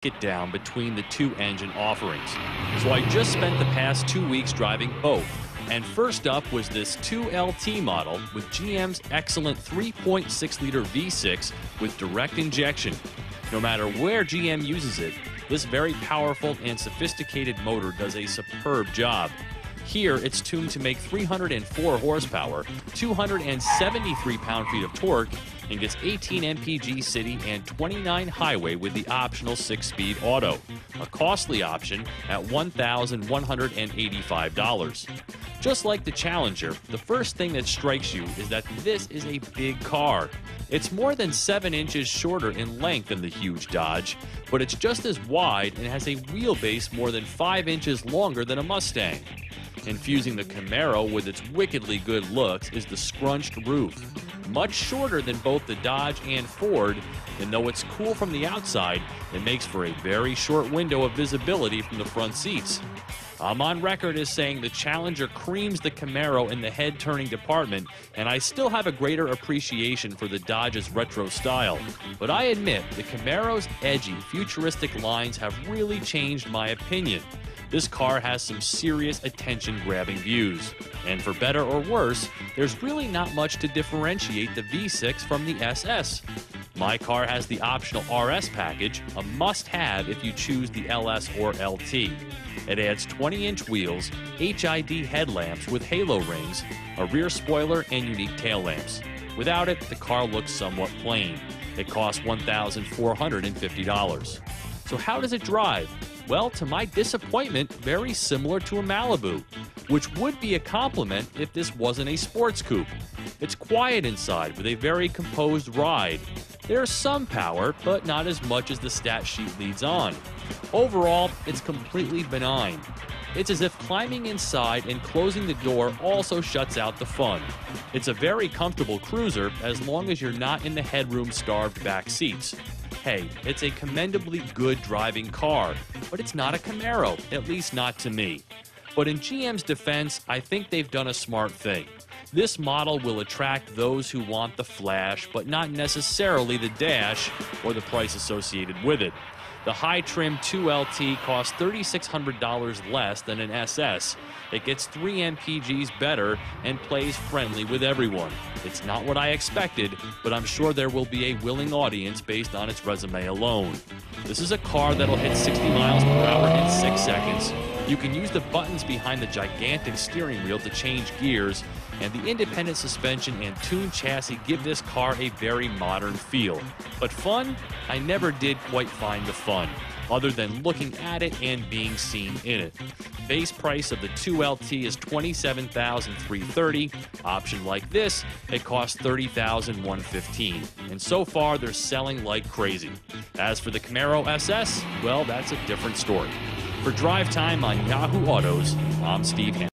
it down between the two engine offerings. So I just spent the past 2 weeks driving both. And first up was this 2LT model with GM's excellent 3.6-liter V6 with direct injection. No matter where GM uses it, this very powerful and sophisticated motor does a superb job. Here, it's tuned to make 304 horsepower, 273 pound-feet of torque, and gets 18 mpg city and 29 highway with the optional 6-speed auto, a costly option at $1,185. Just like the Challenger, the first thing that strikes you is that this is a big car. It's more than 7 inches shorter in length than the huge Dodge, but it's just as wide and has a wheelbase more than 5 inches longer than a Mustang. Infusing the Camaro with its wickedly good looks is the scrunched roof. Much shorter than both the Dodge and Ford, and though it's cool from the outside, it makes for a very short window of visibility from the front seats. I'm on record as saying the Challenger creams the Camaro in the head-turning department, and I still have a greater appreciation for the Dodge's retro style. But I admit, the Camaro's edgy, futuristic lines have really changed my opinion. This car has some serious attention-grabbing views. And for better or worse, there's really not much to differentiate the V6 from the SS. My car has the optional RS package, a must-have if you choose the LS or LT. It adds 20-inch wheels, HID headlamps with halo rings, a rear spoiler, and unique tail lamps. Without it, the car looks somewhat plain. It costs $1,450. So how does it drive? Well, to my disappointment, very similar to a Malibu, which would be a compliment if this wasn't a sports coupe. It's quiet inside with a very composed ride. There's some power, but not as much as the stat sheet leads on. Overall, it's completely benign. It's as if climbing inside and closing the door also shuts out the fun. It's a very comfortable cruiser as long as you're not in the headroom-starved back seats. Hey, it's a commendably good driving car, but it's not a Camaro, at least not to me. But in GM's defense, I think they've done a smart thing. This model will attract those who want the flash, but not necessarily the dash or the price associated with it. The high-trim 2LT costs $3,600 less than an SS. It gets 3 mpgs better and plays friendly with everyone. It's not what I expected, but I'm sure there will be a willing audience based on its resume alone. This is a car that'll hit 60 miles per hour in 6 seconds. You can use the buttons behind the gigantic steering wheel to change gears, and the independent suspension and tuned chassis give this car a very modern feel. But fun? I never did quite find the fun, other than looking at it and being seen in it. Base price of the 2LT is $27,330. Option like this, it costs $30,115. And so far, they're selling like crazy. As for the Camaro SS, well, that's a different story. For Drive Time on Yahoo Autos, I'm Steve Hansen.